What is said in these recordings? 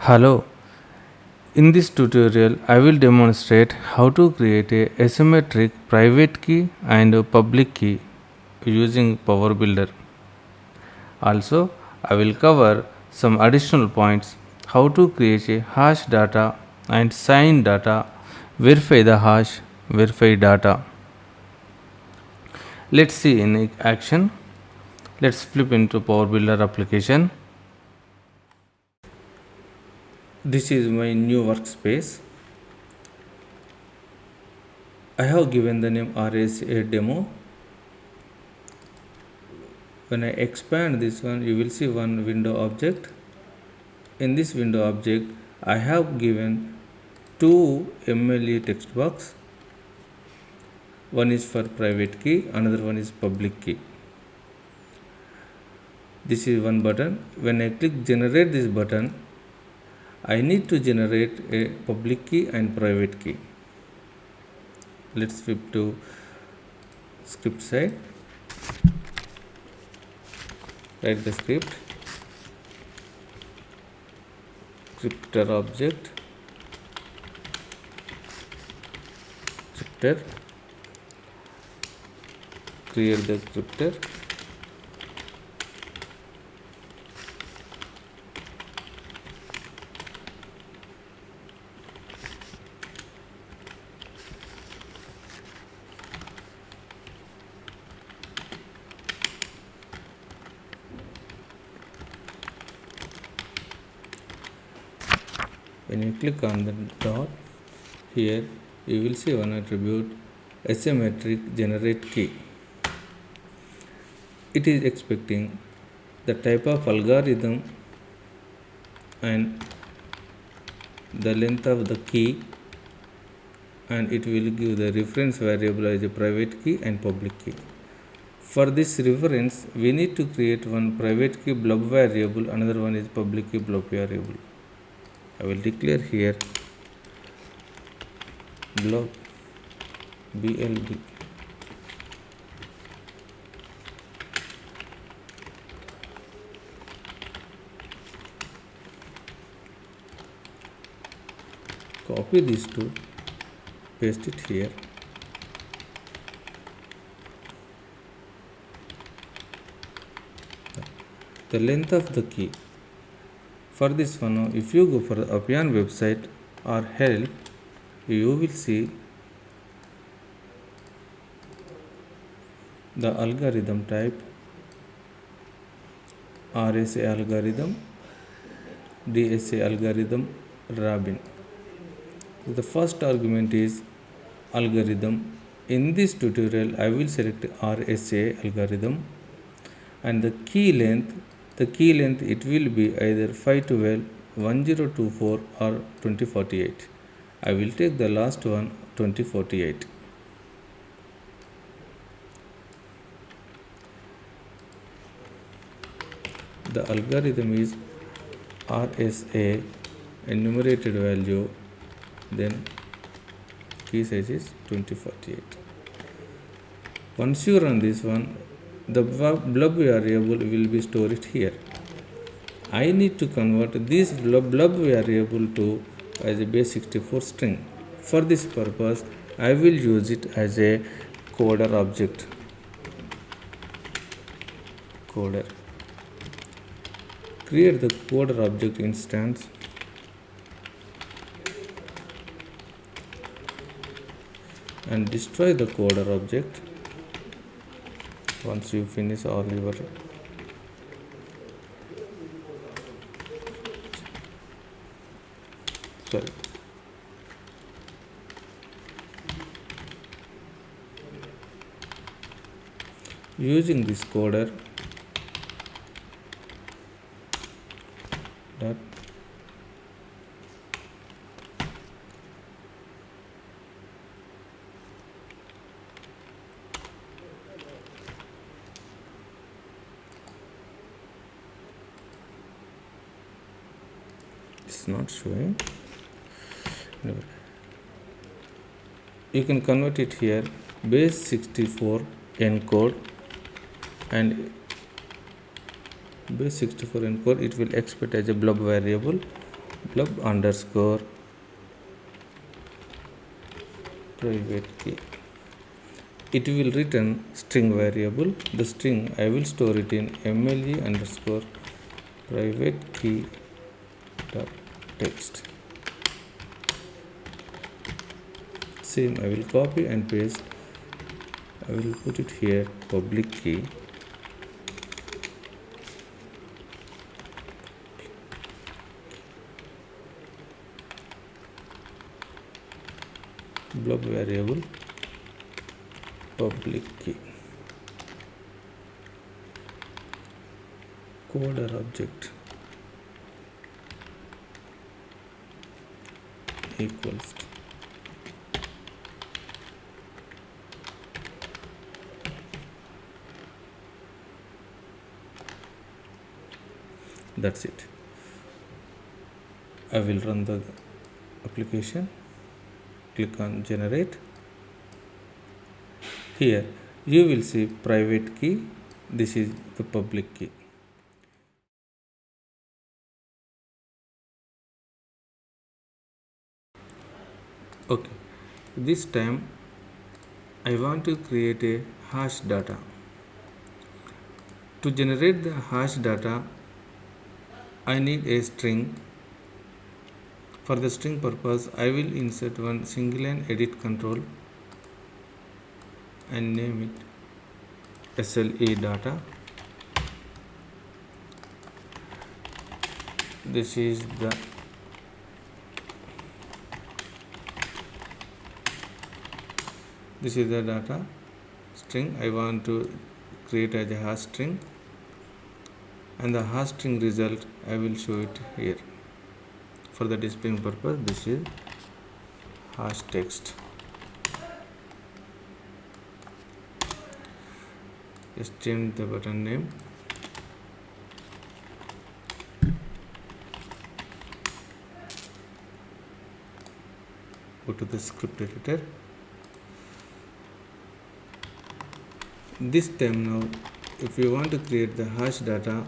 Hello, in this tutorial I will demonstrate how to create a asymmetric private key and a public key using Powerbuilder. Also, I will cover some additional points: how to create a hash data and sign data, verify the hash, verify data. Let's see in action. Let's flip into Powerbuilder application. This is my new workspace. I have given the name RSA demo. When I expand this one, you will see one window object. In this window object, I have given two MLE text box. One is for private key, another one is public key. This is one button. When I click generate this button, I need to generate a public key and private key. Let's flip to script side. Write the script. Cryptor object. Cryptor. Create the cryptor. When you click on the dot here, you will see one attribute asymmetric generate key. It is expecting the type of algorithm and the length of the key, and it will give the reference variable as a private key and public key. For this reference, we need to create one private key blob variable, another one is public key blob variable. I will declare here blob blb. Copy these two, paste it here. The length of the key. For this one, if you go for the Appeon website or help, you will see the algorithm type RSA algorithm, DSA algorithm, Rabin. The first argument is algorithm. In this tutorial, I will select RSA algorithm, and the key length it will be either 512, 1024 or 2048. I will take the last one, 2048. The algorithm is RSA enumerated value, then key size is 2048. Once you run this one, the blob variable will be stored here. I need to convert this blob variable to as a base 64 string. For this purpose, I will use it as a coder object. Coder. Create the coder object instance. And destroy the coder object once you finish all your using this coder dot it's not showing. You can convert it here, base 64 encode, and base 64 encode it will expect as a blob variable, blub underscore private key. It will return string variable. The string I will store it in mle underscore private key dot text. Same, I will copy and paste. I will put it here, public key. Blub variable public key. Coder object equals to that's it. I will run the application. Click on generate. Here you will see private key. This is the public key. Okay, this time I want to create a hash data. To generate the hash data, I need a string. For the string purpose, I will insert one single line edit control and name it SLE data. This is the data string I want to create as a hash string, and the hash string result I will show it here. For the displaying purpose, this is hash text. Just change the button name. Go to the script editor. This time now, if we want to create the hash data,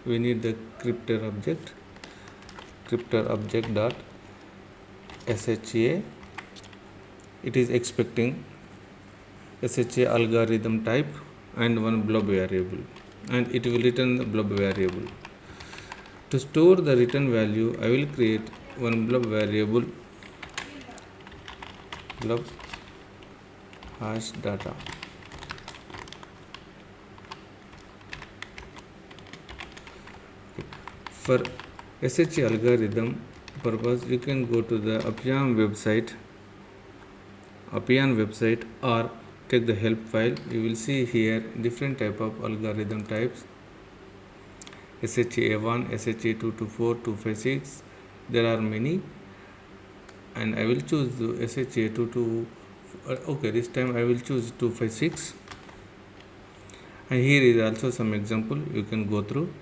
we need the cryptor object. Cryptor object dot SHA. It is expecting SHA algorithm type and one blob variable, and it will return the blob variable. To store the return value, I will create one blob variable, blob hash data. For SHA algorithm purpose, you can go to the Appeon website or take the help file. You will see here different type of algorithm types: SHA1, SHA2 to 4, 256. There are many, and I will choose the SHA2 to okay, this time I will choose 256, and here is also some example you can go through.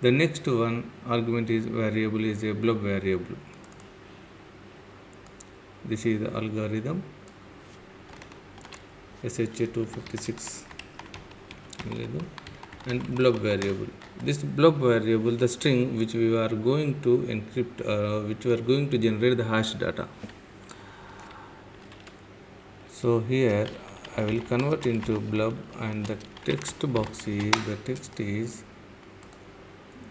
The next one argument is variable is a blob variable. This is the algorithm SHA256 and blob variable. This blob variable, the string which we are going to encrypt, which we are going to generate the hash data. So here I will convert into blob, and the text box is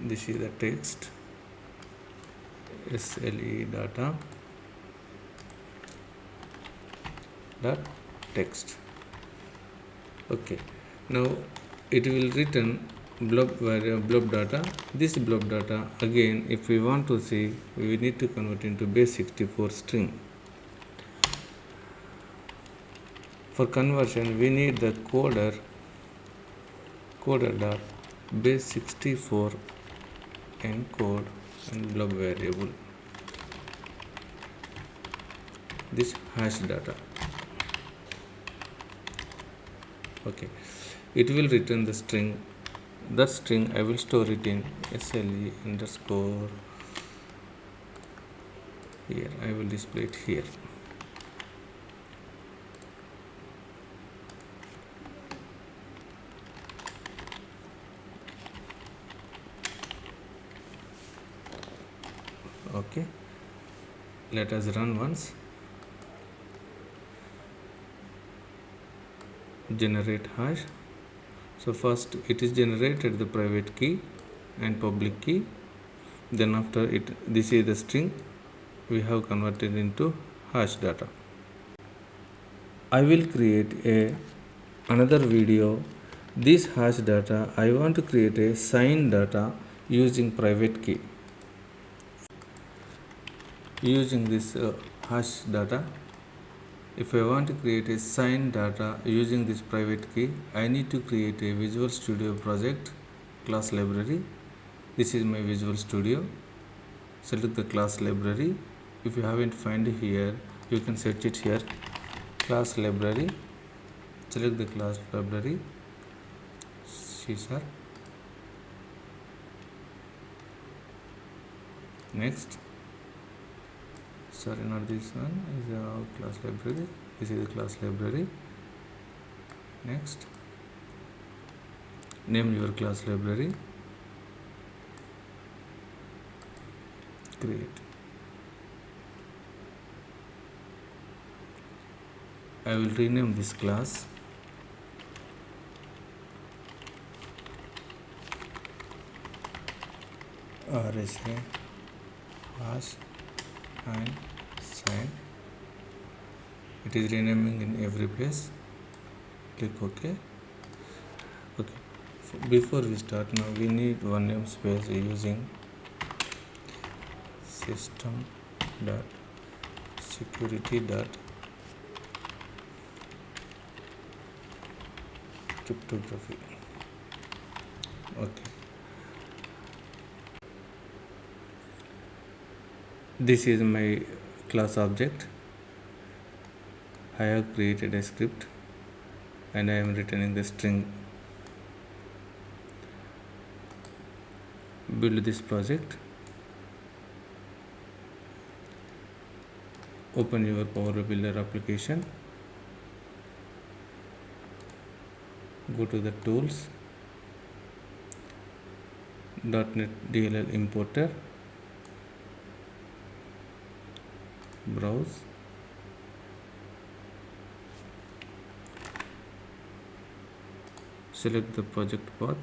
this is the text SLE data dot text. Okay, now it will return blob data. This blob data, again, if we want to see, we need to convert into base 64 string. For conversion, we need the coder dot base 64 encode and blob variable, this hash data. Okay, it will return the string. That string I will store it in SLE underscore. Here I will display it here. Okay, let us run once. Generate hash. So first it is generated the private key and public key, then after it, this is the string we have converted into hash data. I will create another video. This hash data I want to create a sign data using private key. Using this hash data, if I want to create a sign data using this private key, I need to create a Visual Studio project class library. This is my Visual Studio. Select the class library. If you haven't found it here, you can search it here. Class library. Select the class library. C#. Next. Sorry, not this one. Is our class library. This is the class library. Next. Name your class library. Create. I will rename this class RSA hash and sign. It is renaming in every place. Click OK. Okay. Before we start, now we need one namespace using system.security.cryptography. Okay. This is my class object. I have created a script and I am returning the string. Build this project. Open your Powerbuilder application. Go to the tools, .NET DLL importer, browse, select the project path,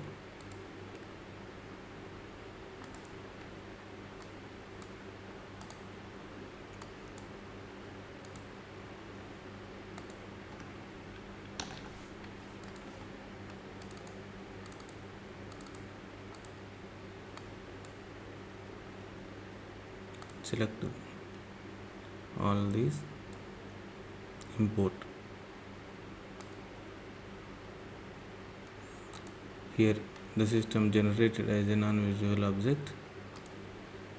select all these, import. Here the system generated as a non-visual object.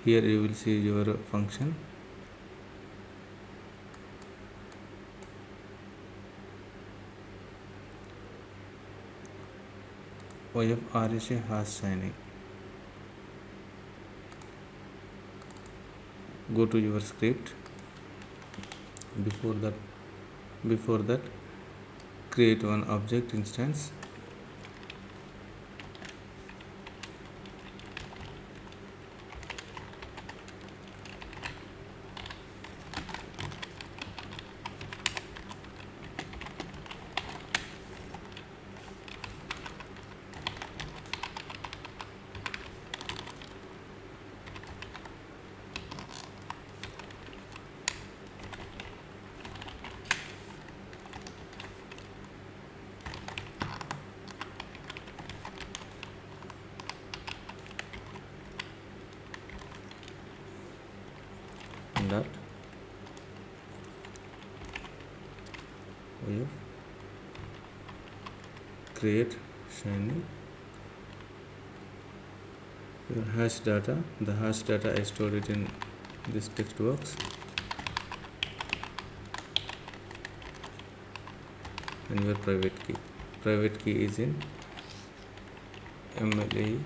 Here you will see your function. RSA hash signing. Go to your script. Before that create one object instance. That we have create signing your hash data. The hash data I stored it in this text box, and your private key. Private key is in mle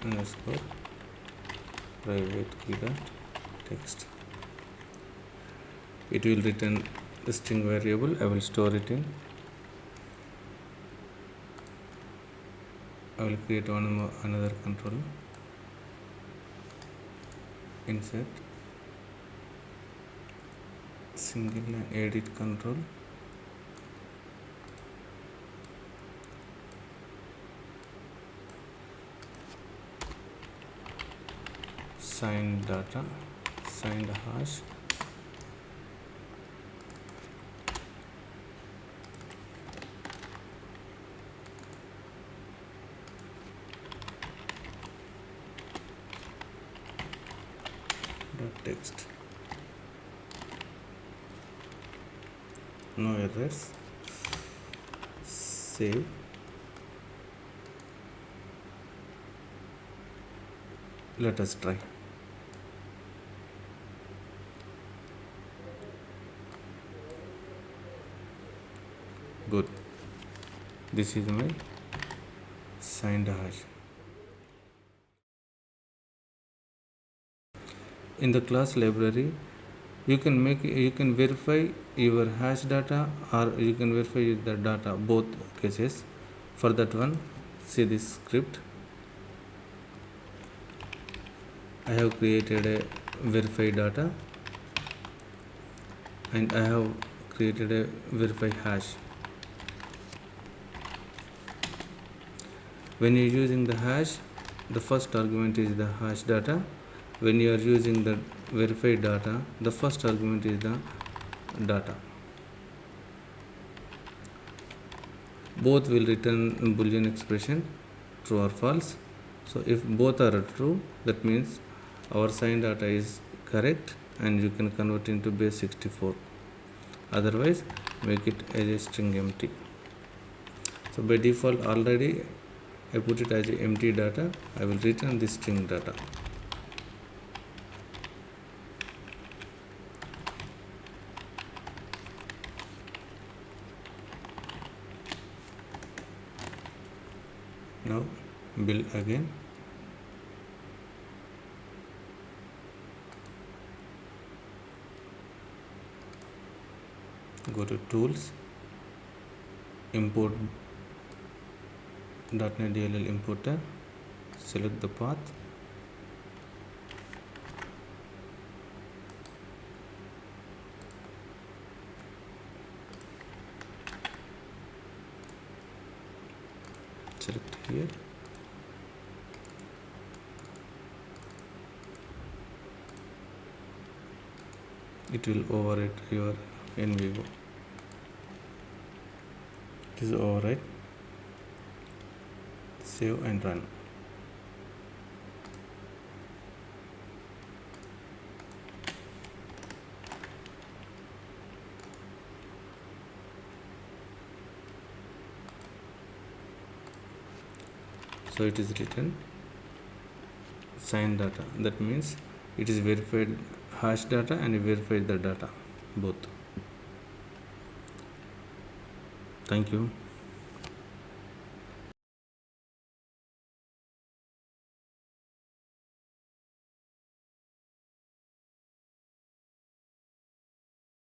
underscore private key dot text. It will return the string variable. I will store it in. I will create another controller. insert single line edit control, signed data, signed hash, dot text, no errors, save. Let us try. Good. This is my signed hash. In the class library, you can verify your hash data, or you can verify the data, both cases. For that one, see this script. I have created a verify data, and I have created a verify hash. When you are using the hash, the first argument is the hash data. When you are using the verified data, the first argument is the data. Both will return Boolean expression, true or false. So if both are true, that means our signed data is correct and you can convert into base 64. Otherwise, make it as a string empty. So by default, already I put it as a empty data. I will return this string data. Now build again. Go to tools, import .NET DLL importer, select the path, select here, it will overwrite your NVIVO. It is overwrite. Save and run. So it is written signed data. That means it is verified hash data and verified the data both. Thank you.